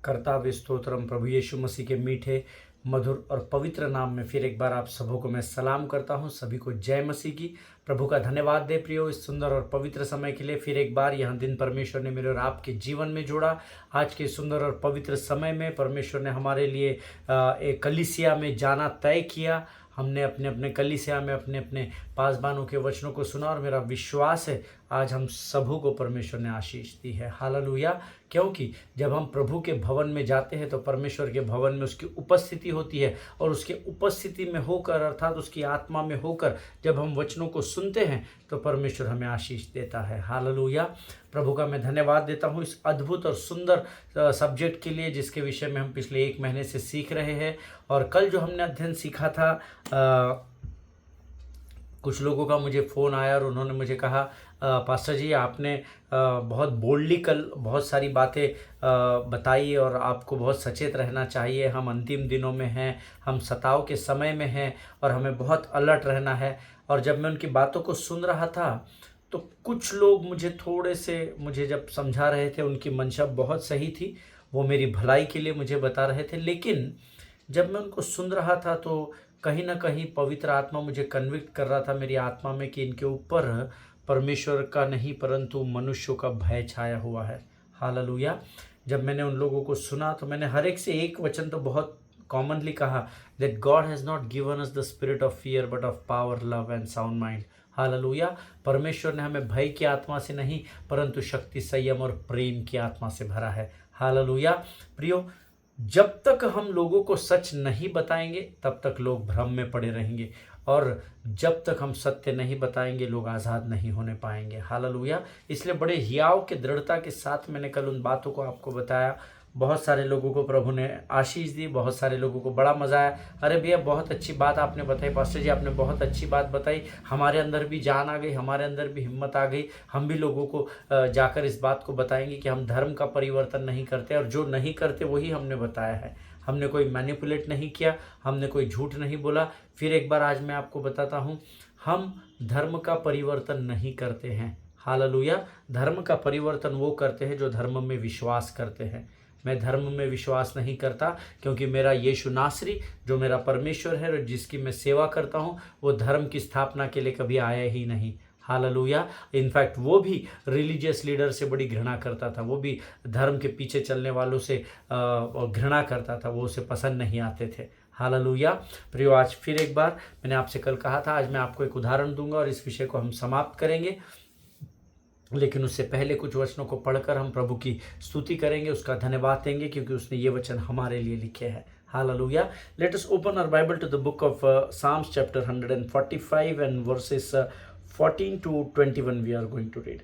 कर्ताव्य स्तोत्रम प्रभु यीशु मसीह के मीठे मधुर और पवित्र नाम में फिर एक बार आप सबों को मैं सलाम करता हूं। सभी को जय मसीह की। प्रभु का धन्यवाद दे प्रियो, इस सुंदर और पवित्र समय के लिए। फिर एक बार यह दिन परमेश्वर ने मेरे और आपके जीवन में जोड़ा। आज के सुंदर और पवित्र समय में परमेश्वर ने हमारे लिए एक कलीसिया में जाना तय किया। हमने अपने अपने कलीसिया में अपने अपने पासबानों के वचनों को सुना और मेरा विश्वास है आज हम सबों को परमेश्वर ने आशीष दी है। हालेलुया। क्योंकि जब हम प्रभु के भवन में जाते हैं तो परमेश्वर के भवन में उसकी उपस्थिति होती है, और उसके उपस्थिति में होकर अर्थात उसकी आत्मा में होकर जब हम वचनों को सुनते हैं तो परमेश्वर हमें आशीष देता है। हालेलुया। प्रभु का मैं धन्यवाद देता हूँ इस अद्भुत और सुंदर सब्जेक्ट के लिए जिसके विषय में हम पिछले 1 महीने से सीख रहे हैं। और कल जो हमने अध्ययन सीखा था, कुछ लोगों का मुझे फ़ोन आया और उन्होंने मुझे कहा पास्टर जी आपने बहुत बोल्डली कल बहुत सारी बातें बताई और आपको बहुत सचेत रहना चाहिए। हम अंतिम दिनों में हैं, हम सताव के समय में हैं और हमें बहुत अलर्ट रहना है। और जब मैं उनकी बातों को सुन रहा था तो कुछ लोग मुझे जब समझा रहे थे, उनकी मंशा बहुत सही थी, वो मेरी भलाई के लिए मुझे बता रहे थे। लेकिन जब मैं उनको सुन रहा था तो कहीं ना कहीं पवित्र आत्मा मुझे कन्विक्ट कर रहा था मेरी आत्मा में कि इनके ऊपर परमेश्वर का नहीं परंतु मनुष्यों का भय छाया हुआ है। हालेलुया। जब मैंने उन लोगों को सुना तो मैंने हर एक से एक वचन तो बहुत कॉमनली कहा, that God has not given us the spirit of fear but of power, love and sound mind. Hallelujah. परमेश्वर ने हमें भय की आत्मा से नहीं परंतु शक्ति, संयम और प्रेम की आत्मा से भरा है। हालेलुया। प्रियो, जब तक हम लोगों को सच नहीं बताएंगे तब तक लोग भ्रम में पड़े रहेंगे, और जब तक हम सत्य नहीं बताएंगे लोग आज़ाद नहीं होने पाएंगे। हालेलुया। इसलिए बड़े हियाव के दृढ़ता के साथ मैंने कल उन बातों को आपको बताया। बहुत सारे लोगों को प्रभु ने आशीष दी, बहुत सारे लोगों को बड़ा मज़ा आया। अरे भैया बहुत अच्छी बात आपने बताई पास्टर जी, आपने बहुत अच्छी बात बताई, हमारे अंदर भी जान आ गई, हमारे अंदर भी हिम्मत आ गई। हम भी लोगों को जाकर इस बात को बताएंगे कि हम धर्म का परिवर्तन नहीं करते, और जो नहीं करते वही हमने बताया है। हमने कोई मैनिपुलेट नहीं किया, हमने कोई झूठ नहीं बोला। फिर एक बार आज मैं आपको बताता हूँ, हम धर्म का परिवर्तन नहीं करते हैं। हालेलुया। धर्म का परिवर्तन वो करते हैं जो धर्म में विश्वास करते हैं। मैं धर्म में विश्वास नहीं करता क्योंकि मेरा यीशु नासरी जो मेरा परमेश्वर है और जिसकी मैं सेवा करता हूँ वो धर्म की स्थापना के लिए कभी आया ही नहीं। हालेलुया। इनफैक्ट वो भी रिलीजियस लीडर से बड़ी घृणा करता था, वो भी धर्म के पीछे चलने वालों से घृणा करता था, वो उसे पसंद नहीं आते थे। हालेलुया। प्रियो, आज फिर एक बार मैंने आपसे कल कहा था, आज मैं आपको एक उदाहरण दूंगा और इस विषय को हम समाप्त करेंगे। लेकिन उससे पहले कुछ वचनों को पढ़कर हम प्रभु की स्तुति करेंगे, उसका धन्यवाद देंगे क्योंकि उसने ये वचन हमारे लिए लिखे हैं। Hallelujah. Let us open our Bible to the book of Psalms chapter 145 and verses 14 to 21 we are going to read.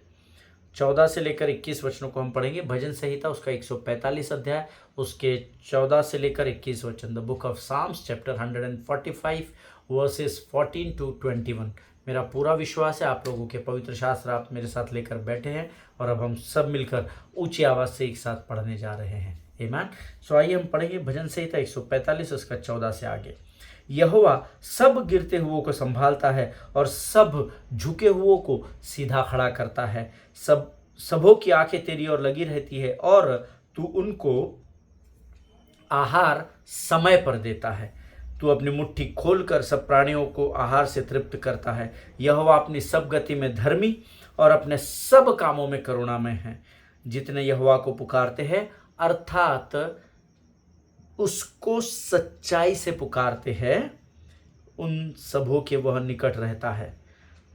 14 से लेकर 21 वचनों को हम पढ़ेंगे। भजन संहिता उसका 145 अध्याय, उसके 14 से लेकर 21 वचन। The book of Psalms chapter 145 verses 14 to 21। मेरा पूरा विश्वास है आप लोगों के पवित्र शास्त्र आप मेरे साथ लेकर बैठे हैं और अब हम सब मिलकर ऊंची आवाज़ से एक साथ पढ़ने जा रहे हैं। आमीन। सो आइए हम पढ़ेंगे भजन संहिता 145 उसका 14 से आगे। यहोवा सब गिरते हुओं को संभालता है और सब झुके हुओं को सीधा खड़ा करता है। सबों की आंखें तेरी ओर लगी रहती है और तू उनको आहार समय पर देता है। तू अपनी मुट्ठी खोलकर सब प्राणियों को आहार से तृप्त करता है। यहोवा अपनी सब गति में धर्मी और अपने सब कामों में करुणामय है। जितने यहोवा को पुकारते हैं अर्थात उसको सच्चाई से पुकारते हैं, उन सबों के वह निकट रहता है।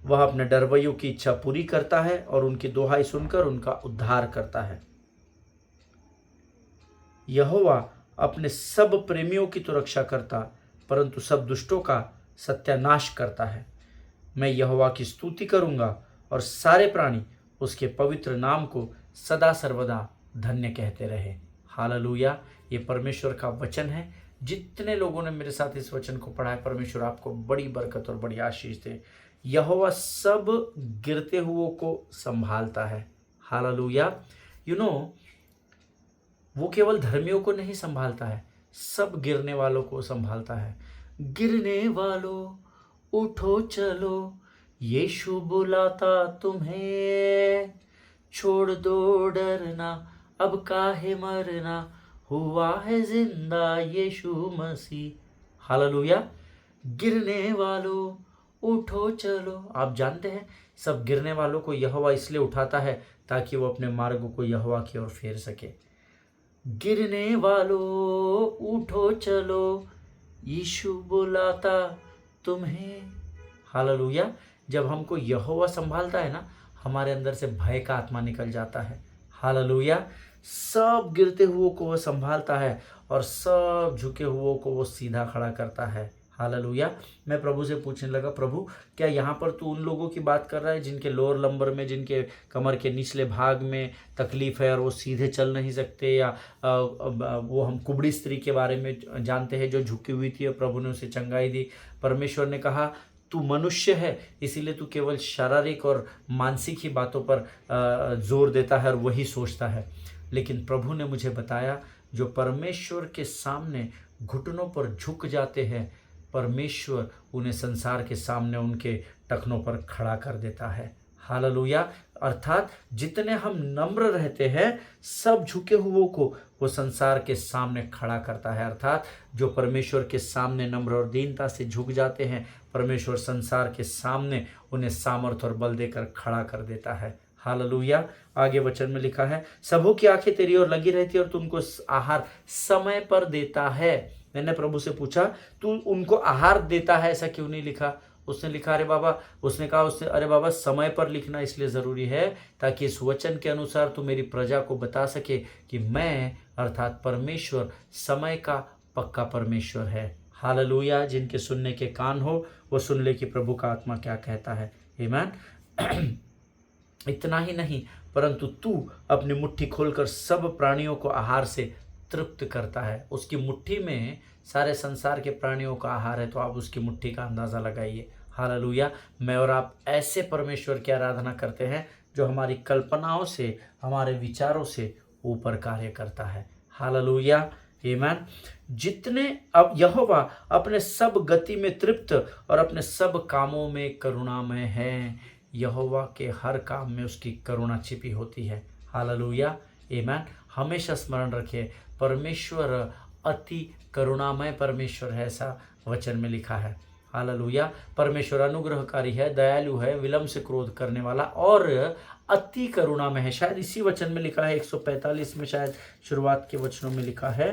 वह अपने डरवैयों की इच्छा पूरी करता है और उनकी दोहाई सुनकर उनका उद्धार करता है। यहोवा अपने सब प्रेमियों की तो रक्षा करता परंतु सब दुष्टों का सत्यानाश करता है। मैं यहोवा की स्तुति करूंगा और सारे प्राणी उसके पवित्र नाम को सदा सर्वदा धन्य कहते रहे। हालेलुया। ये परमेश्वर का वचन है। जितने लोगों ने मेरे साथ इस वचन को पढ़ा है परमेश्वर आपको बड़ी बरकत और बड़ी आशीष दे। यहोवा सब गिरते हुओं को संभालता है। हालेलुया। वो केवल धर्मियों को नहीं संभालता है, सब गिरने वालों को संभालता है। गिरने वालों उठो चलो, यीशु बुलाता तुम्हें, छोड़ दो डरना अब काहे मरना, हुआ है जिंदा यीशु मसीह। हालेलुया। गिरने वालों उठो चलो। आप जानते हैं सब गिरने वालों को यहोवा इसलिए उठाता है ताकि वो अपने मार्गों को यहोवा की ओर फेर सके। गिरने वालों उठो चलो, यीशु बुलाता तुम्हें। हालेलुया। जब हमको यहोवा संभालता है ना, हमारे अंदर से भय का आत्मा निकल जाता है। हालेलुया। सब गिरते हुओं को वो संभालता है और सब झुके हुओं को वो सीधा खड़ा करता है। हालेलुया। मैं प्रभु से पूछने लगा, प्रभु क्या यहाँ पर तू उन लोगों की बात कर रहा है जिनके लोअर लंबर में, जिनके कमर के निचले भाग में तकलीफ है और वो सीधे चल नहीं सकते, या वो हम कुबड़ी स्त्री के बारे में जानते हैं जो झुकी हुई थी और प्रभु ने उसे चंगाई दी। परमेश्वर ने कहा तू मनुष्य है, इसीलिए तू केवल शारीरिक और मानसिक ही बातों पर जोर देता है और वही सोचता है। लेकिन प्रभु ने मुझे बताया जो परमेश्वर के सामने घुटनों पर झुक जाते हैं, परमेश्वर उन्हें संसार के सामने उनके टखनों पर खड़ा कर देता है। हालेलुया। अर्थात जितने हम नम्र रहते हैं, सब झुके हुओं को वो संसार के सामने खड़ा करता है। अर्थात जो परमेश्वर के सामने नम्र और दीनता से झुक जाते हैं, परमेश्वर संसार के सामने उन्हें सामर्थ और बल देकर खड़ा कर देता है। हालेलुया। आगे वचन में लिखा है, सबों की आंखें तेरी ओर लगी रहती है और तुमको आहार समय पर देता है। मैंने प्रभु से पूछा तू उनको आहार देता है, ऐसा क्यों नहीं लिखा? उसने लिखा अरे बाबा, उसने कहा अरे बाबा समय पर लिखना इसलिए ज़रूरी है ताकि इस वचन के अनुसार तू मेरी प्रजा को बता सके कि मैं अर्थात परमेश्वर समय का पक्का परमेश्वर है। हालेलुया। जिनके सुनने के कान हो वो सुन ले कि प्रभु का आत्मा क्या कहता है। आमीन। इतना ही नहीं परंतु तू अपनी मुट्ठी खोलकर सब प्राणियों को आहार से तृप्त करता है। उसकी मुट्ठी में सारे संसार के प्राणियों का आहार है, तो आप उसकी मुट्ठी का अंदाज़ा लगाइए। हालेलुया। मैं और आप ऐसे परमेश्वर की आराधना करते हैं जो हमारी कल्पनाओं से, हमारे विचारों से ऊपर कार्य करता है। हालेलुया। आमीन। जितने अब यहोवा अपने सब गति में तृप्त और अपने सब कामों में करुणामय है। यहोवा के हर काम में उसकी करुणा छिपी होती है। हालेलुया। आमीन। हमेशा स्मरण रखिए परमेश्वर अति करुणामय परमेश्वर है, ऐसा वचन में लिखा है। हालेलुया। परमेश्वर अनुग्रहकारी है, दयालु है, विलंब से क्रोध करने वाला और अति करुणामय है। शायद इसी वचन में लिखा है 145 में, शायद शुरुआत के वचनों में लिखा है,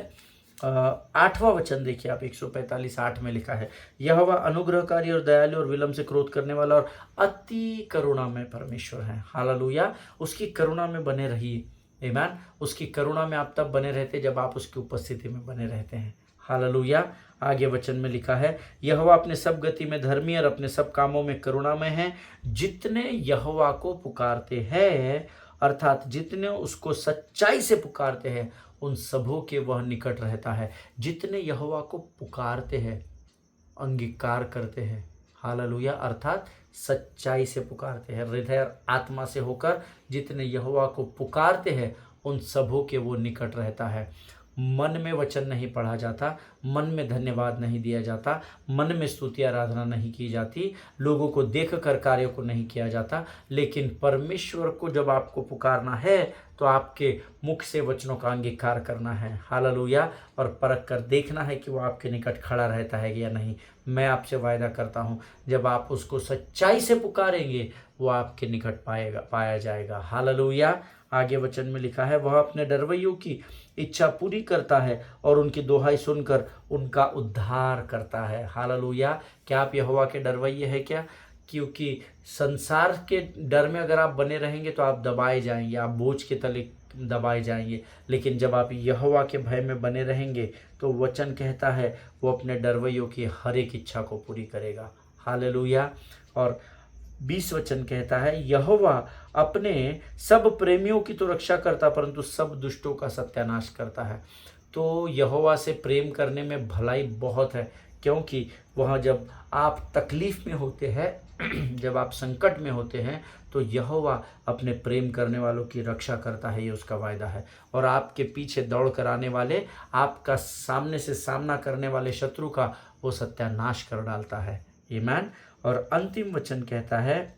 8वां वचन देखिए आप, 145:8 में लिखा है, यहोवा अनुग्रहकारी और दयालु और विलंब से क्रोध करने वाला और अति करुणामय परमेश्वर है। हालेलुया। उसकी करुणा में बने रहिए। आमीन। उसकी करुणा में आप तब बने रहते जब आप उसकी उपस्थिति में बने रहते हैं। हालेलुया। आगे वचन में लिखा है, यहोवा अपने सब गति में धर्मी और अपने सब कामों में करुणामय है। जितने यहोवा को पुकारते हैं, अर्थात जितने उसको सच्चाई से पुकारते हैं, उन सबों के वह निकट रहता है। जितने यहोवा को पुकारते हैं, अंगीकार करते हैं, हालेलुया, अर्थात सच्चाई से पुकारते हैं, हृदय और आत्मा से होकर जितने यहोवा को पुकारते हैं, उन सबों के वो निकट रहता है। मन में वचन नहीं पढ़ा जाता, मन में धन्यवाद नहीं दिया जाता, मन में स्तुति आराधना नहीं की जाती, लोगों को देख कर कार्यों को नहीं किया जाता, लेकिन परमेश्वर को जब आपको पुकारना है तो आपके मुख से वचनों का अंगीकार करना है। हालेलुया। और परख कर देखना है कि वो आपके निकट खड़ा रहता है या नहीं। मैं आपसे वायदा करता हूँ जब आप उसको सच्चाई से पुकारेंगे वो आपके निकट पाया जाएगा। हालेलुया। आगे वचन में लिखा है, वह अपने डरवैयों की इच्छा पूरी करता है और उनकी दोहाई सुनकर उनका उद्धार करता है। हालेलुया। क्या आप यहोवा के डरवैये हैं क्या? क्योंकि संसार के डर में अगर आप बने रहेंगे तो आप दबाए जाएंगे, आप बोझ के तले दबाए जाएंगे। लेकिन जब आप यहोवा के भय में बने रहेंगे तो वचन कहता है वो अपने डरवैयों की हर एक इच्छा को पूरी करेगा। हालेलुया। और 20 वचन कहता है, यहोवा अपने सब प्रेमियों की तो रक्षा करता परंतु सब दुष्टों का सत्यानाश करता है। तो यहोवा से प्रेम करने में भलाई बहुत है, क्योंकि वहाँ जब आप तकलीफ में होते हैं, जब आप संकट में होते हैं, तो यहोवा अपने प्रेम करने वालों की रक्षा करता है, ये उसका वायदा है। और आपके पीछे दौड़ कर आने वाले, आपका सामने से सामना करने वाले शत्रु का वो सत्यानाश कर डालता है। आमीन। और अंतिम वचन कहता है,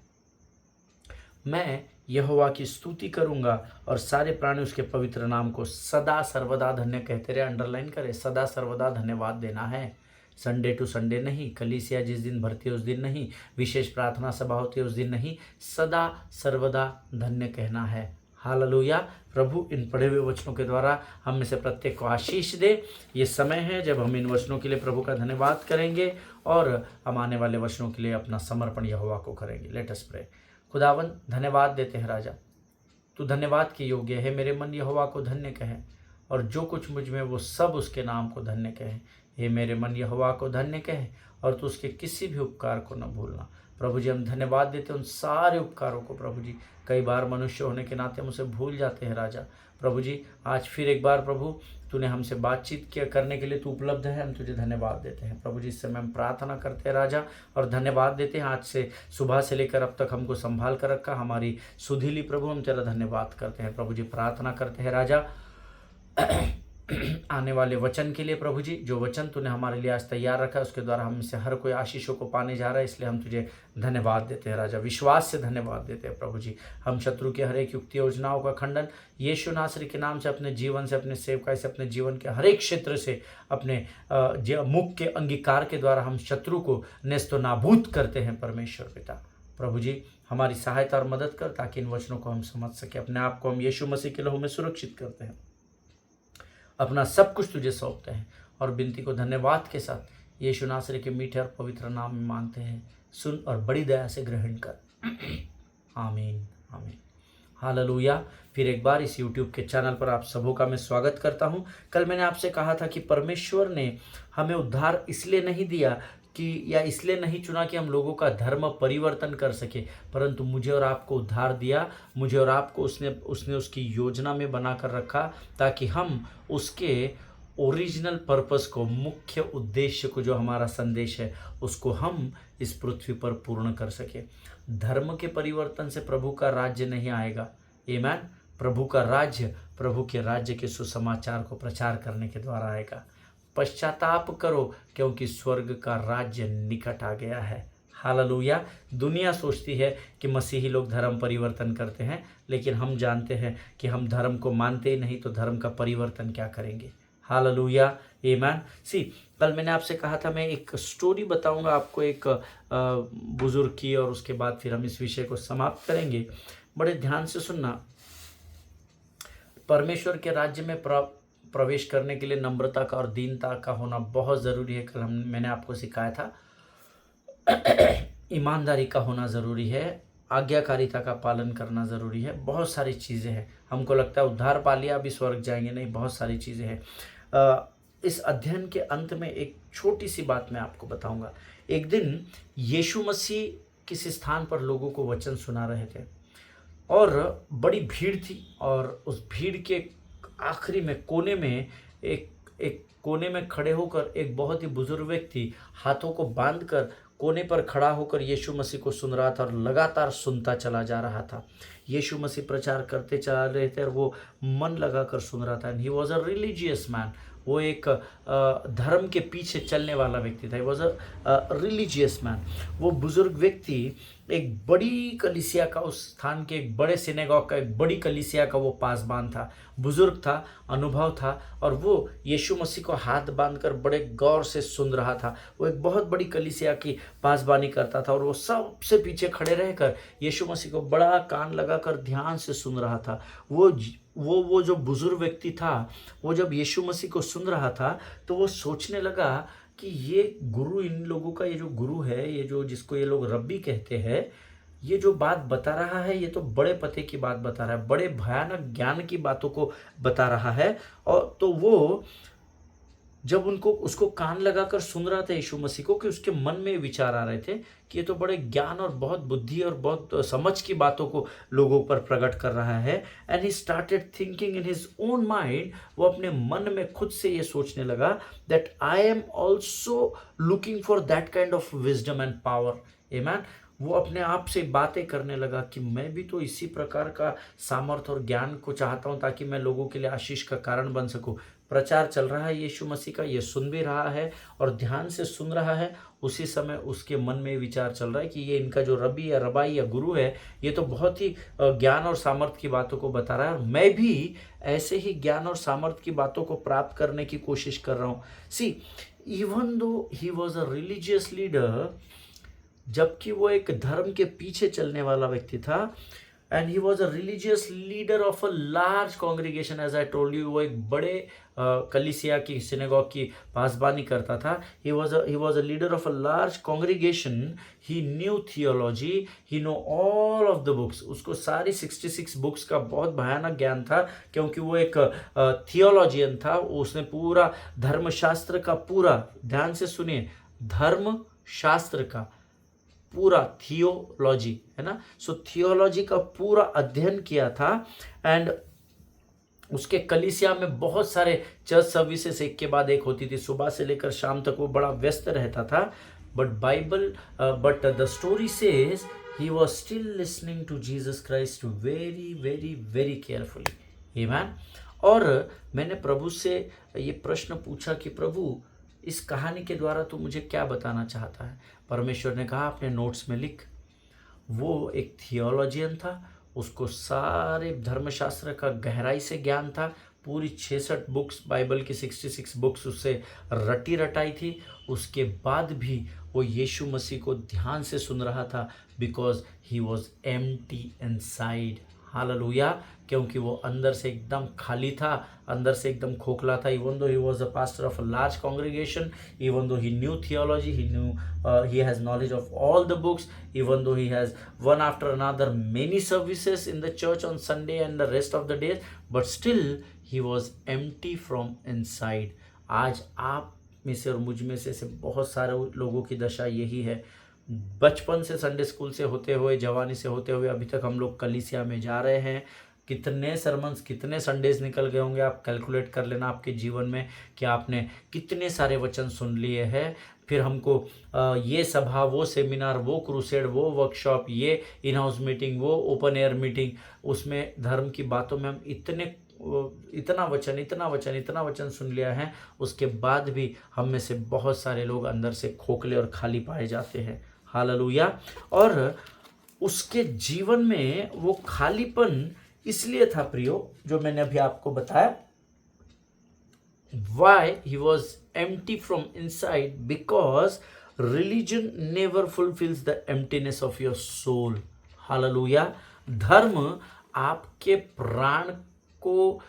मैं यहोवा की स्तुति करूँगा और सारे प्राणी उसके पवित्र नाम को सदा सर्वदा धन्य कहते रहे। अंडरलाइन करें, सदा सर्वदा धन्यवाद देना है। संडे टू संडे नहीं, कलीसिया जिस दिन भरती है उस दिन नहीं, विशेष प्रार्थना सभा होती है उस दिन नहीं, सदा सर्वदा धन्य कहना है। हालेलुया। प्रभु इन पढ़े हुए वचनों के द्वारा हम में से प्रत्येक को आशीष दे। ये समय है जब हम इन वचनों के लिए प्रभु का धन्यवाद करेंगे और हम आने वाले वचनों के लिए अपना समर्पण यहोवा को करेंगे। Let us pray. खुदावन धन्यवाद देते हैं राजा, तू धन्यवाद के योग्य है। मेरे मन यहोवा को धन्य कहे और जो कुछ मुझ में वो सब उसके नाम को धन्य कहे। हे मेरे मन यहोवा को धन्य कहे और तू उसके किसी भी उपकार को न भूलना। प्रभु जी हम धन्यवाद देते हैं उन सारे उपकारों को। प्रभु जी कई बार मनुष्य होने के नाते हम उसे भूल जाते हैं राजा। प्रभु जी आज फिर एक बार प्रभु तूने हमसे बातचीत किया करने के लिए तू उपलब्ध है, हम तुझे धन्यवाद देते हैं। प्रभु जी इस समय हम प्रार्थना करते हैं राजा और धन्यवाद देते हैं आज से सुबह से लेकर अब तक हमको संभाल कर रखा हमारी सुधीली। प्रभु हम तेरा धन्यवाद करते हैं। प्रभु जी प्रार्थना करते हैं राजा आने वाले वचन के लिए। प्रभु जी जो वचन तूने हमारे लिए आज तैयार रखा है उसके द्वारा हम से हर कोई आशीषों को पाने जा रहा है, इसलिए हम तुझे धन्यवाद देते हैं राजा, विश्वास से धन्यवाद देते हैं। प्रभु जी हम शत्रु के हर एक युक्ति योजनाओं का खंडन यीशु नासरी के नाम से अपने जीवन से, अपने सेवकाई से, अपने जीवन के हर एक क्षेत्र से, अपने मुख के अंगीकार के द्वारा हम शत्रु को नेस्तो नाबूद करते हैं। परमेश्वर पिता प्रभु जी हमारी सहायता और मदद कर ताकि इन वचनों को हम समझ सके। अपने आप को हम यीशु मसीह के लहू में सुरक्षित करते हैं, अपना सब कुछ तुझे सौंपते हैं और विनती को धन्यवाद के साथ यीशु नासरी के मीठे और पवित्र नाम में मांगते हैं। सुन और बड़ी दया से ग्रहण कर। आमीन आमीन। हालेलुया। फिर एक बार इस YouTube के चैनल पर आप सबों का मैं स्वागत करता हूं। कल मैंने आपसे कहा था कि परमेश्वर ने हमें उद्धार इसलिए नहीं दिया कि या इसलिए नहीं चुना कि हम लोगों का धर्म परिवर्तन कर सके, परंतु मुझे और आपको उद्धार दिया। मुझे और आपको उसने उसकी योजना में बना कर रखा ताकि हम उसके ओरिजिनल पर्पस को, मुख्य उद्देश्य को, जो हमारा संदेश है उसको हम इस पृथ्वी पर पूर्ण कर सके। धर्म के परिवर्तन से प्रभु का राज्य नहीं आएगा। आमीन। प्रभु का राज्य, प्रभु के राज्य के सुसमाचार को प्रचार करने के द्वारा आएगा। पश्चाताप करो क्योंकि स्वर्ग का राज्य निकट आ गया है। हालेलुया। दुनिया सोचती है कि मसीही लोग धर्म परिवर्तन करते हैं, लेकिन हम जानते हैं कि हम धर्म को मानते ही नहीं तो धर्म का परिवर्तन क्या करेंगे। हालेलुया। आमीन। कल मैंने आपसे कहा था मैं एक स्टोरी बताऊंगा आपको, एक बुजुर्ग की, और उसके बाद फिर हम इस विषय को समाप्त करेंगे। बड़े ध्यान से सुनना। परमेश्वर के राज्य में प्रवेश करने के लिए नम्रता का और दीनता का होना बहुत ज़रूरी है। कल मैंने आपको सिखाया था ईमानदारी का होना ज़रूरी है, आज्ञाकारिता का पालन करना ज़रूरी है। बहुत सारी चीज़ें हैं। हमको लगता है उद्धार पा लिया अभी स्वर्ग जाएंगे, नहीं, बहुत सारी चीज़ें हैं। इस अध्ययन के अंत में एक छोटी सी बात मैं आपको बताऊंगा। एक दिन यीशु मसीह किसी स्थान पर लोगों को वचन सुना रहे थे और बड़ी भीड़ थी, और उस भीड़ के आखिरी में कोने में एक कोने में खड़े होकर एक बहुत ही बुजुर्ग व्यक्ति हाथों को बांधकर कोने पर खड़ा होकर यीशु मसीह को सुन रहा था और लगातार सुनता चला जा रहा था। यीशु मसीह प्रचार करते चला रहे थे और वो मन लगाकर सुन रहा था। And he was a religious man. वो एक धर्म के पीछे चलने वाला व्यक्ति था। ही वॉज अ रिलीजियस मैन। वो बुजुर्ग व्यक्ति एक बड़ी कलीसिया का, उस स्थान के एक बड़े सिनेगॉग का, एक बड़ी कलीसिया का वो पासबान था। बुजुर्ग था, अनुभव था, और वो यीशु मसीह को हाथ बांधकर बड़े गौर से सुन रहा था। वो एक बहुत बड़ी कलीसिया की पासबानी करता था और वो सबसे पीछे खड़े रहकर यीशु मसीह को बड़ा कान लगाकर ध्यान से सुन रहा था। वो जो बुजुर्ग व्यक्ति था, वो जब यीशु मसीह को सुन रहा था तो वो सोचने लगा कि ये गुरु, इन लोगों का ये जो गुरु है, ये जो जिसको ये लोग रब्बी कहते हैं, ये जो बात बता रहा है ये तो बड़े पते की बात बता रहा है, बड़े भयानक ज्ञान की बातों को बता रहा है। और तो वो जब उसको कान लगाकर सुन रहा था यीशु मसीह को, कि उसके मन में विचार आ रहे थे कि ये तो बड़े ज्ञान और बहुत बुद्धि और बहुत समझ की बातों को लोगों पर प्रकट कर रहा है। And he started thinking in his own mind. वो अपने मन में खुद से ये सोचने लगा that I am also looking for that kind of wisdom and power. आमीन। वो अपने आप से बातें करने लगा कि मैं भी तो इसी प्रकार का सामर्थ्य और ज्ञान को चाहता हूँ ताकि मैं लोगों के लिए आशीष का कारण बन सकूँ। प्रचार चल रहा है यीशु मसीह का, ये सुन भी रहा है और ध्यान से सुन रहा है। उसी समय उसके मन में विचार चल रहा है कि ये इनका जो रबी या रबाई या गुरु है, ये तो बहुत ही ज्ञान और सामर्थ्य की बातों को बता रहा है, और मैं भी ऐसे ही ज्ञान और सामर्थ्य की बातों को प्राप्त करने की कोशिश कर रहा हूँ। See, even though he was a religious leader, जबकि वो एक धर्म के पीछे चलने वाला व्यक्ति था, and he was a religious leader of a large congregation, as I told you, वो एक बड़े कलीसिया की सिनेगॉग की पासबानी करता था। ही was a leader of a large congregation. He new theology, he know all of the books. उसको सारी 66 बुक्स का बहुत भयानक ज्ञान था, क्योंकि वो एक थियोलॉजियन था। उसने पूरा धर्मशास्त्र का, पूरा ध्यान से सुनिए, धर्मशास्त्र का पूरा, थियोलॉजी है ना, सो थियोलॉजी का पूरा अध्ययन किया था। एंड उसके कलीसिया में बहुत सारे चर्च सर्विसेज एक के बाद एक होती थी, सुबह से लेकर शाम तक वो बड़ा व्यस्त रहता था। But the story says he was still listening to Jesus Christ very very very carefully. आमीन। और मैंने प्रभु से ये प्रश्न पूछा कि प्रभु, इस कहानी के द्वारा तू मुझे क्या बताना चाहता है? परमेश्वर ने कहा अपने नोट्स में लिख। वो एक थियोलॉजियन था, उसको सारे धर्मशास्त्र का गहराई से ज्ञान था। पूरी 66 बुक्स, बाइबल की 66 बुक्स उससे रटी रटाई थी। उसके बाद भी वो यीशु मसीह को ध्यान से सुन रहा था, because he was empty inside. Hallelujah. क्योंकि वो अंदर से एकदम खाली था, अंदर से एकदम खोखला था। Even though he was a pastor of a large congregation, even though he new theology, he has knowledge of all the books, even though he has one after another many services in the church on Sunday and the rest of the days, but still he was empty from inside. आज आप में से और मुझ में से बहुत सारे लोगों की दशा यही है। बचपन से, संडे स्कूल से होते हुए, जवानी से होते हुए अभी तक हम लोग कलीसिया में जा रहे हैं। कितने सरमन्स, कितने संडेज निकल गए होंगे, आप कैलकुलेट कर लेना आपके जीवन में कि आपने कितने सारे वचन सुन लिए हैं। फिर हमको ये सभा, वो सेमिनार, वो क्रूसेड, वो वर्कशॉप, ये इन हाउस मीटिंग, वो ओपन एयर मीटिंग, उसमें धर्म की बातों में हम इतना वचन सुन लिया है। उसके बाद भी हम में से बहुत सारे लोग अंदर से खोखले और खाली पाए जाते हैं। हालेलुया। और उसके जीवन में वो खालीपन इसलिए था प्रियो, जो मैंने अभी आपको बताया, why he was empty from inside, because religion never fulfills the emptiness of your soul. Hallelujah. धर्म आपके प्राण को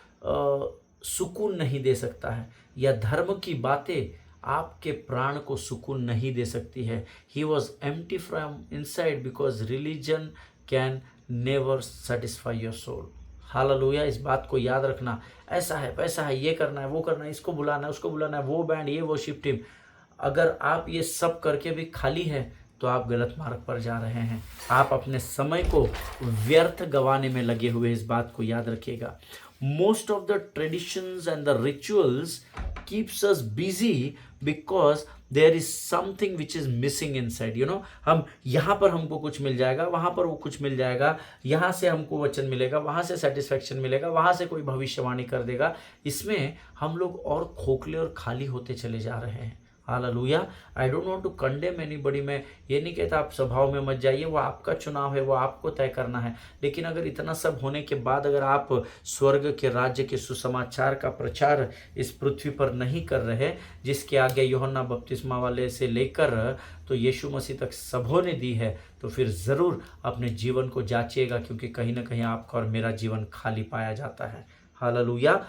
सुकून नहीं दे सकता है, या धर्म की बातें आपके प्राण को सुकून नहीं दे सकती है। He was empty from inside because religion can never satisfy your soul. Hallelujah. इस बात को याद रखना। ऐसा है, वैसा है, ये करना है, वो करना है, इसको बुलाना है, उसको बुलाना है, वो बैंड, ये वर्शिप टीम। अगर आप ये सब करके भी खाली हैं तो आप गलत मार्ग पर जा रहे हैं। आप अपने समय को व्यर्थ गंवाने में लगे हुए, इस बात को याद रखिएगा। Most of the traditions and the rituals keeps us busy because there is something which is missing inside. You know, हम यहाँ पर हमको कुछ मिल जाएगा, वहाँ पर वो कुछ मिल जाएगा, यहाँ से हमको वचन मिलेगा, वहाँ से सेटिस्फैक्शन मिलेगा, वहाँ से कोई भविष्यवाणी कर देगा। इसमें हम लोग और खोखले और खाली होते चले जा रहे हैं। Hallelujah. I don't want to condemn anybody. मैं ये नहीं कहता आप सभाओं में मत जाइए, वो आपका चुनाव है, वो आपको तय करना है। लेकिन अगर इतना सब होने के बाद अगर आप स्वर्ग के राज्य के सुसमाचार का प्रचार इस पृथ्वी पर नहीं कर रहे, जिसके आगे यूहन्ना बपतिस्मा वाले से लेकर तो यीशु मसीह तक सबों ने दी है, तो फिर ज़रूर अपने जीवन को जांचिएगा, क्योंकि कहीं ना कहीं आपका और मेरा जीवन खाली पाया जाता है। हालेलुया।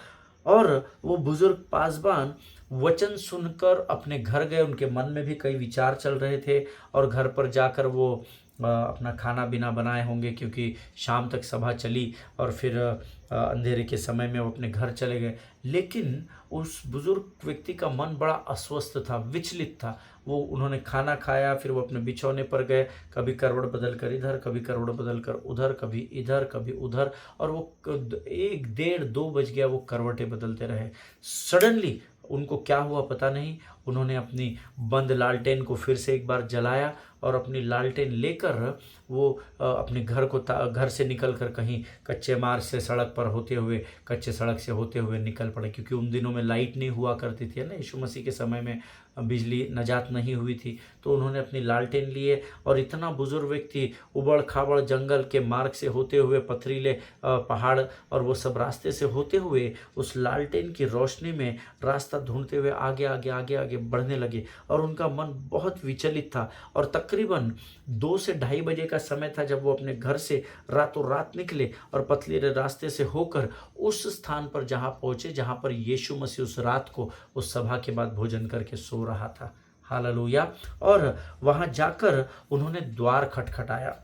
और वो बुजुर्ग पासबान वचन सुनकर अपने घर गए। उनके मन में भी कई विचार चल रहे थे, और घर पर जाकर वो अपना खाना बिना बनाए होंगे, क्योंकि शाम तक सभा चली और फिर अंधेरे के समय में वो अपने घर चले गए। लेकिन उस बुजुर्ग व्यक्ति का मन बड़ा अस्वस्थ था, विचलित था। उन्होंने खाना खाया, फिर वो अपने बिछौने पर गए, कभी करवट बदल कर इधर, कभी करवट बदल कर उधर, कभी इधर, कभी उधर, और वो 1, 1:30, 2 बज गया, वो करवटें बदलते रहे। सडनली उनको क्या हुआ पता नहीं, उन्होंने अपनी बंद लालटेन को फिर से एक बार जलाया, और अपनी लालटेन लेकर वो अपने घर से निकल कर कहीं कच्चे मार्ग से सड़क पर होते हुए, कच्चे सड़क से होते हुए निकल पड़े, क्योंकि उन दिनों में लाइट नहीं हुआ करती थी ना, यीशु मसीह के समय में बिजली नजात नहीं हुई थी। तो उन्होंने अपनी लालटेन लिए और इतना बुजुर्ग व्यक्ति उबड़ खाबड़ जंगल के मार्ग से होते हुए, पथरीले पहाड़ और वो सब रास्ते से होते हुए उस लालटेन की रोशनी में रास्ता ढूंढते हुए आगे आगे आगे आगे बढ़ने लगे। और उनका मन बहुत विचलित था और तकरीबन 2 से ढाई बजे का समय था जब वो अपने घर से रातों रात निकले और पथरीले रास्ते से होकर उस स्थान पर जहाँ पहुँचे जहाँ पर यीशु मसीह उस रात को उस सभा के बाद भोजन करके सो रहा था। हालेलुया। और वहां जाकर उन्होंने द्वार खटखटाया।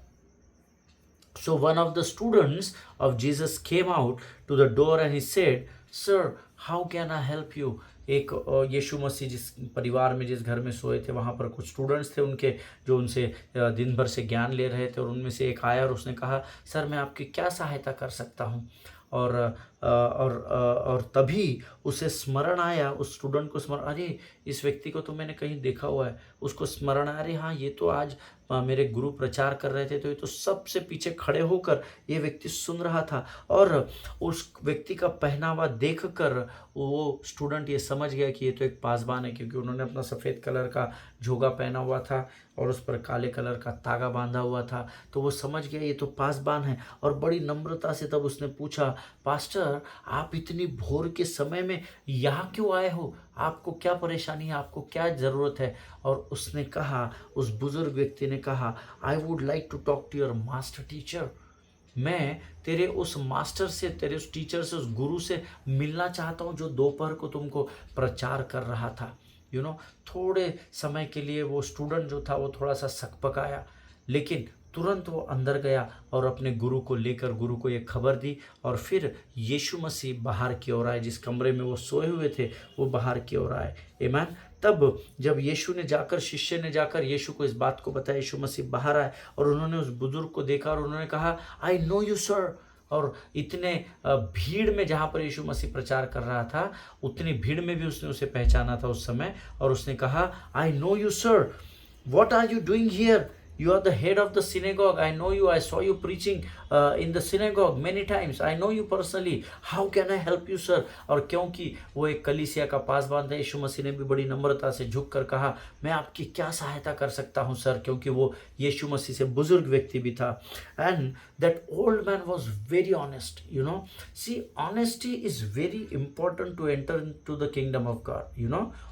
So one of the students of Jesus came out to the door and he said, "Sir, how can I help you?" एक यीशु मसीह जिस परिवार में, जिस घर में सोए थे, वहाँ पर कुछ स्टूडेंट्स थे उनके, जो उनसे दिन भर से ज्ञान ले रहे थे। और उनमें से एक आया और उसने कहा, सर मैं आपकी क्या सहायता कर सकता हूँ। और तभी उसे स्मरण आया, उस स्टूडेंट को स्मरण, अरे इस व्यक्ति को तो मैंने कहीं देखा हुआ है। उसको स्मरण आया, अरे हाँ ये तो आज मेरे गुरु प्रचार कर रहे थे, तो ये तो सबसे पीछे खड़े होकर ये व्यक्ति सुन रहा था। और उस व्यक्ति का पहनावा देखकर वो स्टूडेंट ये समझ गया कि ये तो एक पासबान है, क्योंकि उन्होंने अपना सफ़ेद कलर का झोगा पहना हुआ था और उस पर काले कलर का तागा बांधा हुआ था। तो वो समझ गया ये तो पासबान है। और बड़ी नम्रता से तब उसने पूछा, पास्टर आप इतनी भोर के समय में यहाँ क्यों आए हो? आपको क्या परेशानी है? आपको क्या ज़रूरत है? और उसने कहा, उस बुज़ुर्ग व्यक्ति ने कहा, I would like to talk to your master teacher. मैं तेरे उस मास्टर से, तेरे उस टीचर से, उस गुरु से मिलना चाहता हूँ जो दोपहर को तुमको प्रचार कर रहा था। थोड़े समय के लिए वो स्टूडेंट जो था वो थोड़ा सा सकपकाया, लेकिन तुरंत वो अंदर गया और अपने गुरु को लेकर गुरु को ये खबर दी। और फिर यीशु मसीह बाहर की ओर आए, जिस कमरे में वो सोए हुए थे वो बाहर की ओर आए। आमीन। तब जब शिष्य ने जाकर यीशु को इस बात को बताया, यीशु मसीह बाहर आए और उन्होंने उस बुजुर्ग को देखा और उन्होंने कहा, आई नो यू सर। और इतने भीड़ में जहाँ पर यीशु मसीह प्रचार कर रहा था, उतनी भीड़ में भी उसने उसे पहचाना था उस समय। और उसने कहा, I know you sir, what are you doing here? You are the head of the synagogue. I know you. I saw you preaching in the synagogue many times. I know you personally. How can I help you, sir? और क्योंकि वो एक कलीसिया का पासबान था, यीशु मसीह ने भी बड़ी नम्रता से झुक कर कहा, मैं आपकी क्या सहायता कर सकता हूँ सर, क्योंकि वो यीशु मसीह से बुजुर्ग व्यक्ति भी था। And that old man was very honest. See, honesty is very important to enter into the kingdom of God.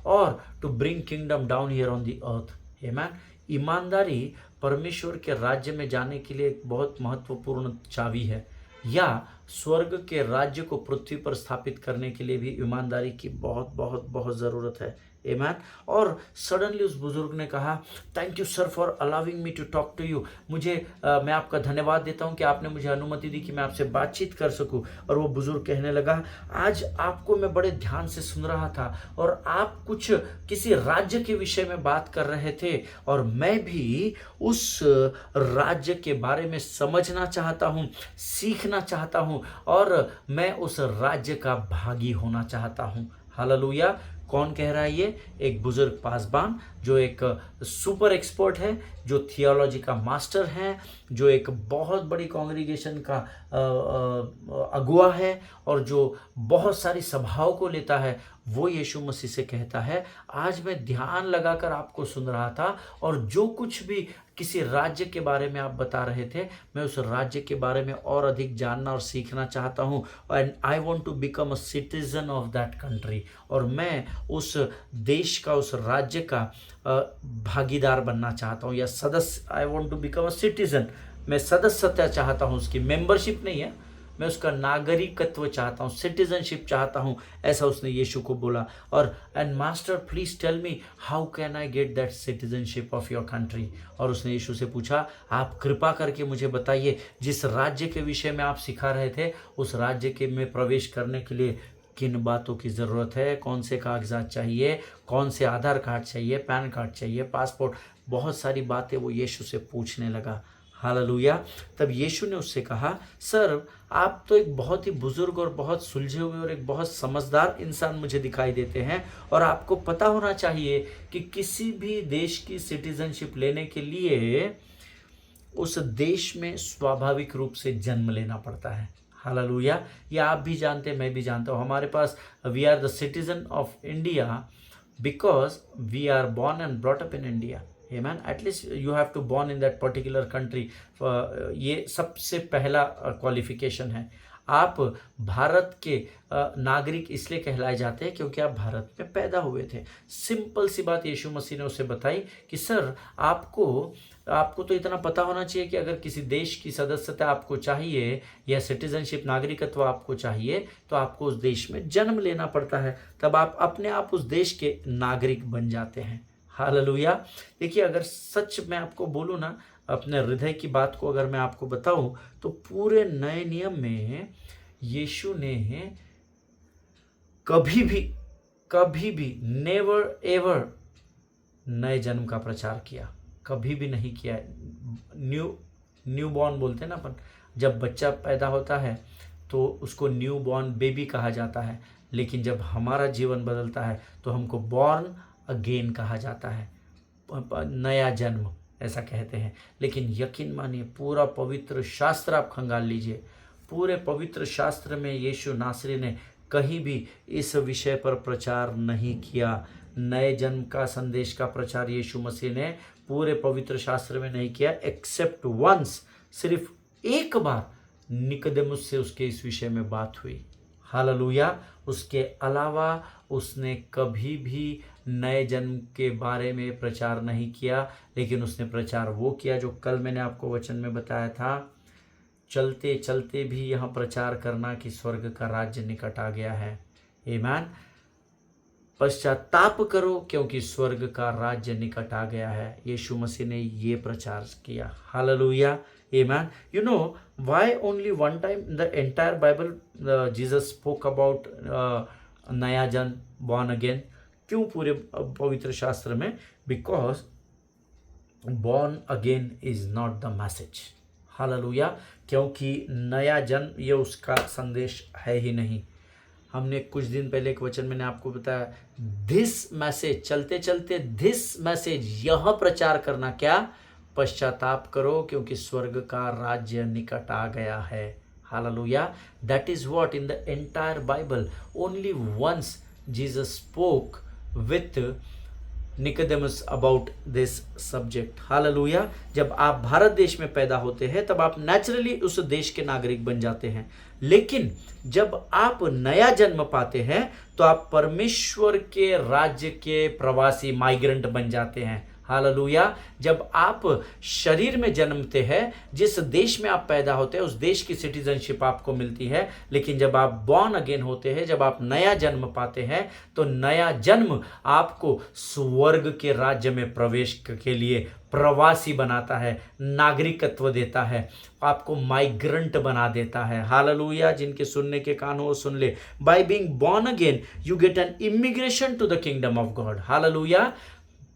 Or to bring kingdom down here on the earth. Amen. ईमानदारी परमेश्वर के राज्य में जाने के लिए एक बहुत महत्वपूर्ण चाबी है, या स्वर्ग के राज्य को पृथ्वी पर स्थापित करने के लिए भी ईमानदारी की बहुत बहुत बहुत ज़रूरत है। आमीन। और सडनली उस बुजुर्ग ने कहा, thank you sir for allowing me to talk to you. मैं आपका धन्यवाद देता हूँ कि आपने मुझे अनुमति दी कि मैं आपसे बातचीत कर सकूँ। और वो बुजुर्ग कहने लगा, आज आपको मैं बड़े ध्यान से सुन रहा था और आप किसी राज्य के विषय में बात कर रहे थे, और मैं भी उस राज्य के बारे में समझना चाहता हूँ, सीखना चाहता हूँ, और मैं उस राज्य का भागी होना चाहता हूँ। हालेलुया। कौन कह रहा है ये? एक बुजुर्ग पासबान जो एक सुपर एक्सपर्ट है, जो थियोलॉजी का मास्टर है, जो एक बहुत बड़ी कांग्रीगेशन का अगुआ है और जो बहुत सारी सभाओं को लेता है। वो यीशु मसीह से कहता है, आज मैं ध्यान लगाकर आपको सुन रहा था, और जो कुछ भी किसी राज्य के बारे में आप बता रहे थे, मैं उस राज्य के बारे में और अधिक जानना और सीखना चाहता हूँ। And I want to become a citizen of that country. और मैं उस देश का, उस राज्य का भागीदार बनना चाहता हूँ, या सदस्य। I want to become a citizen. मैं सदस्यता चाहता हूँ, उसकी मेंबरशिप नहीं है, मैं उसका नागरिकत्व चाहता हूँ, सिटीजनशिप चाहता हूँ। ऐसा उसने यीशु को बोला। और and master please tell me how can I get that citizenship of your country. और उसने यीशु से पूछा, आप कृपा करके मुझे बताइए, जिस राज्य के विषय में आप सिखा रहे थे, उस राज्य के में प्रवेश करने के लिए किन बातों की ज़रूरत है, कौन से कागजात चाहिए, कौन से आधार कार्ड चाहिए, पैन कार्ड चाहिए, पासपोर्ट, बहुत सारी बातें वो यीशु से पूछने लगा। हालेलुया। तब यीशु ने उससे कहा, सर आप तो एक बहुत ही बुजुर्ग और बहुत सुलझे हुए और एक बहुत समझदार इंसान मुझे दिखाई देते हैं, और आपको पता होना चाहिए कि किसी भी देश की सिटीजनशिप लेने के लिए उस देश में स्वाभाविक रूप से जन्म लेना पड़ता है। हालेलुया। ये आप भी जानते हैं, मैं भी जानता हूँ। हमारे पास we are the citizen of India because we are born and brought up in India. Amen. At least you have to born in that particular country. ये सबसे पहला क्वालिफिकेशन है। आप भारत के नागरिक इसलिए कहलाए जाते हैं क्योंकि आप भारत में पैदा हुए थे। सिंपल सी बात यीशु मसीह ने उसे बताई कि सर आपको तो इतना पता होना चाहिए कि अगर किसी देश की सदस्यता आपको चाहिए या सिटीजनशिप नागरिकत्व आपको चाहिए तो आपको उस देश में जन्म लेना पड़ता है, तब आप अपने आप उस देश के नागरिक बन जाते हैं। हालेलुया। देखिए, अगर सच मैं आपको बोलूँ ना, अपने हृदय की बात को अगर मैं आपको बताऊं, तो पूरे नए नियम में यीशु ने कभी भी नेवर एवर नए जन्म का प्रचार किया, कभी भी नहीं किया। न्यू बॉर्न बोलते हैं ना अपन, जब बच्चा पैदा होता है तो उसको न्यू बॉर्न बेबी कहा जाता है, लेकिन जब हमारा जीवन बदलता है तो हमको बॉर्न अगेन कहा जाता है, नया जन्म ऐसा कहते हैं। लेकिन यकीन मानिए, पूरा पवित्र शास्त्र आप खंगाल लीजिए, पूरे पवित्र शास्त्र में यीशु नासरी ने कहीं भी इस विषय पर प्रचार नहीं किया। नए जन्म का संदेश का प्रचार यीशु मसीह ने पूरे पवित्र शास्त्र में नहीं किया, एक्सेप्ट वंस, सिर्फ एक बार निकोदेमुस से उसके इस विषय में बात हुई। हालेलुया। उसके अलावा उसने कभी भी नए जन्म के बारे में प्रचार नहीं किया, लेकिन उसने प्रचार वो किया जो कल मैंने आपको वचन में बताया था, चलते चलते भी यहाँ प्रचार करना कि स्वर्ग का राज्य निकट आ गया है। आमीन। पश्चाताप करो क्योंकि स्वर्ग का राज्य निकट आ गया है। यीशु मसीह ने ये प्रचार किया। Hallelujah. Amen. You know why only one time in the entire Bible Jesus spoke about नया जन्म, born again? क्यों पूरे पवित्र शास्त्र में? Because born again is not the message. Hallelujah. क्योंकि नया जन्म ये उसका संदेश है ही नहीं। हमने कुछ दिन पहले एक वचन मैंने आपको बताया, दिस मैसेज, चलते चलते दिस मैसेज, यह प्रचार करना, क्या? पश्चाताप करो क्योंकि स्वर्ग का राज्य निकट आ गया है। Hallelujah. That is what in the entire Bible only once Jesus spoke with Nicodemus about this subject. Hallelujah. जब आप भारत देश में पैदा होते हैं तब आप नेचुरली उस देश के नागरिक बन जाते हैं, लेकिन जब आप नया जन्म पाते हैं तो आप परमेश्वर के राज्य के प्रवासी, माइग्रेंट बन जाते हैं। हालेलुया। जब आप शरीर में जन्मते हैं, जिस देश में आप पैदा होते हैं उस देश की सिटीजनशिप आपको मिलती है, लेकिन जब आप बॉर्न अगेन होते हैं, जब आप नया जन्म पाते हैं, तो नया जन्म आपको स्वर्ग के राज्य में प्रवेश के लिए प्रवासी बनाता है, नागरिकत्व देता है, आपको माइग्रेंट बना देता है। हालेलुया। जिनके सुनने के कान हो सुन ले। By being born again you get an immigration to the kingdom of God. Hallelujah.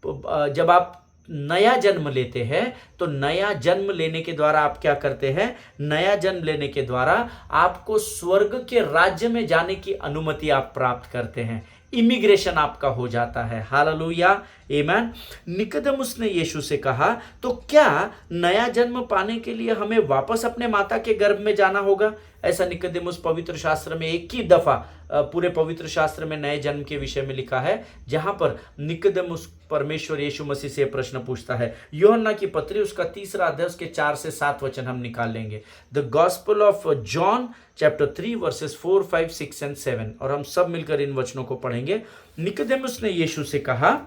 जब आप नया जन्म लेते हैं तो नया जन्म लेने के द्वारा आप क्या करते हैं? नया जन्म लेने के द्वारा आपको स्वर्ग के राज्य में जाने की अनुमति आप प्राप्त करते हैं, इमिग्रेशन आपका हो जाता है। हालेलुया। आमीन। निकोदेमुस ने यीशु से कहा, तो क्या नया जन्म पाने के लिए हमें वापस अपने माता के गर्भ में जाना होगा? ऐसा निकोदेमुस पवित्र शास्त्र में एक ही दफा पूरे पवित्र शास्त्र में नए जन्म के विषय में लिखा है, जहां पर निकोदेमुस परमेश्वर यीशु मसीह से प्रश्न पूछता है। यूहन्ना की पत्री उसका 3 अध्याय उसके 4 से 7 वचन हम निकाल लेंगे। The gospel of John chapter 3 versus 4, 5, 6 and 7, और हम सब मिलकर इन वचनों को पढ़ेंगे। निकोदेमुस ने यीशु से कहा,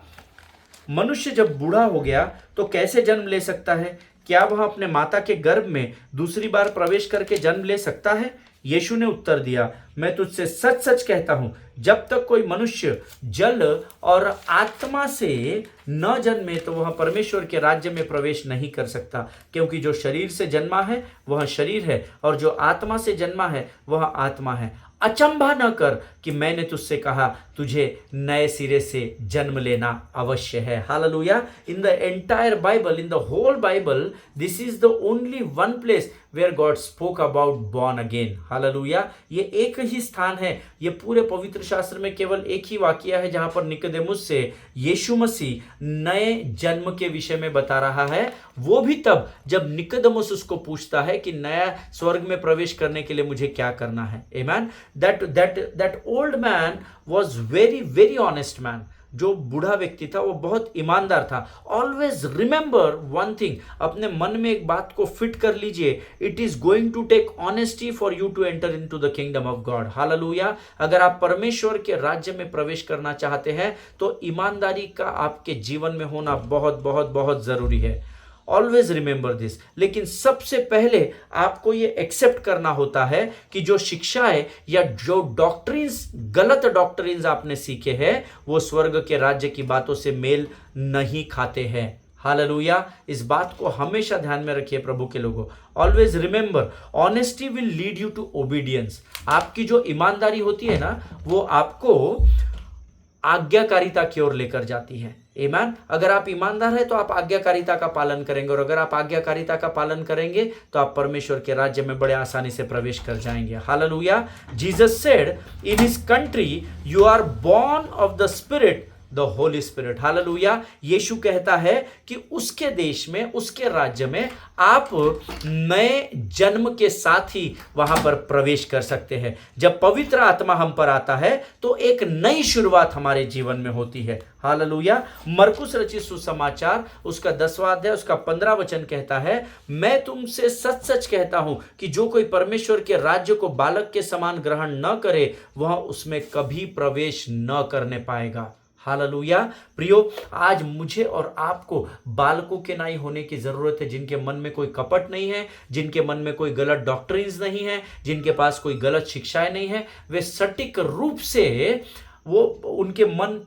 मनुष्य जब बूढ़ा हो गया तो कैसे जन्म ले सकता है? क्या वह अपने माता के गर्भ में दूसरी बार प्रवेश करके जन्म ले सकता है? यीशु ने उत्तर दिया, मैं तुझसे सच सच कहता हूं, जब तक कोई मनुष्य जल और आत्मा से न जन्मे तो वह परमेश्वर के राज्य में प्रवेश नहीं कर सकता। क्योंकि जो शरीर से जन्मा है वह शरीर है, और जो आत्मा से जन्मा है वह आत्मा है। अचंभा न कर कि मैंने तुझसे कहा तुझे नए सिरे से जन्म लेना अवश्य है। Hallelujah. In the entire Bible, in the whole Bible, this is the only one place where God spoke about born again. Hallelujah. ये एक ही स्थान है, ये पूरे पवित्र शास्त्र में केवल एक ही वाक्य है जहां पर निकोदेमुस से यीशु मसीह नए जन्म के विषय में बता रहा है। वो भी तब जब निकोदेमुस उसको पूछता है कि नया स्वर्ग में प्रवेश करने के लिए मुझे क्या करना है। Amen. That old man was very very honest man. जो बूढ़ा व्यक्ति था वो बहुत ईमानदार था। ऑलवेज रिमेंबर वन थिंग, अपने मन में एक बात को फिट कर लीजिए, it is going to take honesty for you to enter into the kingdom of God. Hallelujah. अगर आप परमेश्वर के राज्य में प्रवेश करना चाहते हैं तो ईमानदारी का आपके जीवन में होना बहुत बहुत बहुत जरूरी है। Always remember this. लेकिन सबसे पहले आपको ये एक्सेप्ट करना होता है कि जो शिक्षाएं या जो डॉक्ट्रिन्स, गलत डॉक्ट्रिन्स आपने सीखे हैं, वो स्वर्ग के राज्य की बातों से मेल नहीं खाते हैं। हालेलुया। इस बात को हमेशा ध्यान में रखिए प्रभु के लोगों। Always remember, honesty will lead you to obedience. आपकी जो ईमानदारी होती है ना, वो आपको आज्ञाकारिता की ओर लेकर जाती है। आमीन। अगर आप ईमानदार हैं तो आप आज्ञाकारिता का पालन करेंगे, और अगर आप आज्ञाकारिता का पालन करेंगे तो आप परमेश्वर के राज्य में बड़े आसानी से प्रवेश कर जाएंगे। Hallelujah. Jesus said in his country you are born of the spirit, the holy spirit. Hallelujah. यीशु कहता है कि उसके देश में, उसके राज्य में आप नए जन्म के साथ ही वहां पर प्रवेश कर सकते हैं। जब पवित्र आत्मा हम पर आता है तो एक नई शुरुआत हमारे जीवन में होती है। हालेलुया। मरकुस रचित सुसमाचार उसका 10वां अध्याय उसका 15 वचन कहता है, मैं तुमसे सच सच कहता हूं कि जो कोई परमेश्वर के राज्य को बालक के समान ग्रहण न करे वह उसमें कभी प्रवेश न करने पाएगा। हालेलुया। प्रियो, आज मुझे और आपको बालकों के नाई होने की जरूरत है, जिनके मन में कोई कपट नहीं है, जिनके मन में कोई गलत डॉक्ट्रिन्स नहीं है, जिनके पास कोई गलत शिक्षाएं नहीं है। वे सटीक रूप से वो उनके मन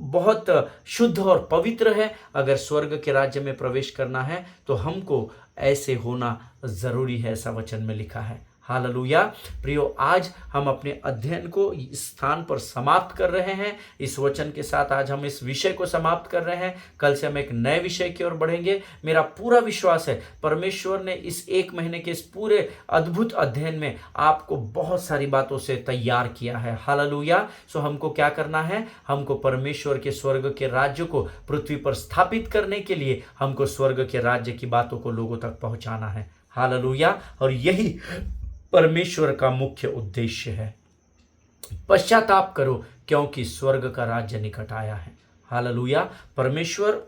बहुत शुद्ध और पवित्र है। अगर स्वर्ग के राज्य में प्रवेश करना है तो हमको ऐसे होना जरूरी है, ऐसा वचन में लिखा है। हालेलुया। प्रियो, आज हम अपने अध्ययन को इस स्थान पर समाप्त कर रहे हैं। इस वचन के साथ आज हम इस विषय को समाप्त कर रहे हैं। कल से हम एक नए विषय की ओर बढ़ेंगे। मेरा पूरा विश्वास है परमेश्वर ने इस एक महीने के इस पूरे अद्भुत अध्ययन में आपको बहुत सारी बातों से तैयार किया है। हालेलुया। सो हमको क्या करना है? हमको परमेश्वर के स्वर्ग के राज्य को पृथ्वी पर स्थापित करने के लिए हमको स्वर्ग के राज्य की बातों को लोगों तक पहुंचाना है। हालेलुया। और यही परमेश्वर का मुख्य उद्देश्य है। पश्चाताप करो क्योंकि स्वर्ग का राज्य निकट आया है। हालेलुया। परमेश्वर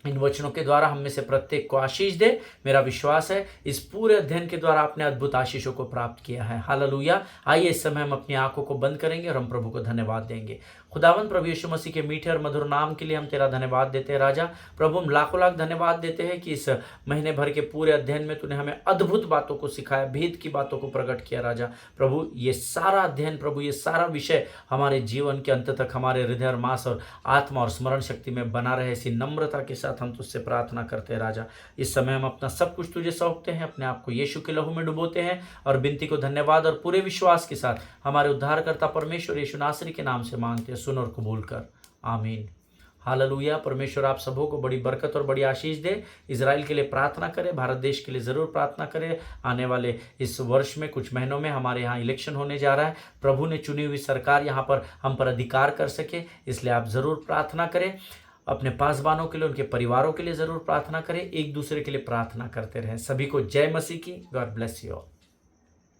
इन वचनों के द्वारा हम में से प्रत्येक को आशीष दे। मेरा विश्वास है इस पूरे अध्ययन के द्वारा आपने अद्भुत आशीषों को प्राप्त किया है। हालेलुया। आइए इस समय हम अपनी आंखों को बंद करेंगे और हम प्रभु को धन्यवाद देंगे। खुदावंद प्रभु यीशु मसीह के मीठे और मधुर नाम के लिए हम तेरा धन्यवाद देते हैं राजा। प्रभु, हम लाखों लाख धन्यवाद देते हैं कि इस महीने भर के पूरे अध्ययन में तूने हमें अद्भुत बातों को सिखाया, भेद की बातों को प्रकट किया राजा। प्रभु, ये सारा अध्ययन, प्रभु ये सारा विषय हमारे जीवन के अंत तक हमारे हृदय और मांस और आत्मा और स्मरण शक्ति में बना रहे। ऐसी नम्रता के साथ हम तुझसे प्रार्थना करते हैं राजा। इस समय हम अपना सब कुछ तुझे सौंपते हैं, अपने आप को यीशु के लहू में डुबोते हैं और विनती को धन्यवाद और पूरे विश्वास के साथ हमारे उद्धारकर्ता परमेश्वर यीशु नासरी के नाम से मांगते हैं। सुन और कबूल कर। आमीन। हालेलुया। परमेश्वर आप सबों को बड़ी बरकत और बड़ी आशीष दे। इजराइल के लिए प्रार्थना करें, भारत देश के लिए ज़रूर प्रार्थना करें। आने वाले इस वर्ष में कुछ महीनों में हमारे यहाँ इलेक्शन होने जा रहा है। प्रभु ने चुनी हुई सरकार यहाँ पर हम पर अधिकार कर सके, इसलिए आप ज़रूर प्रार्थना करें। अपने पासबानों के लिए, उनके परिवारों के लिए ज़रूर प्रार्थना करें। एक दूसरे के लिए प्रार्थना करते रहें। सभी को जय मसीह की। God bless you all.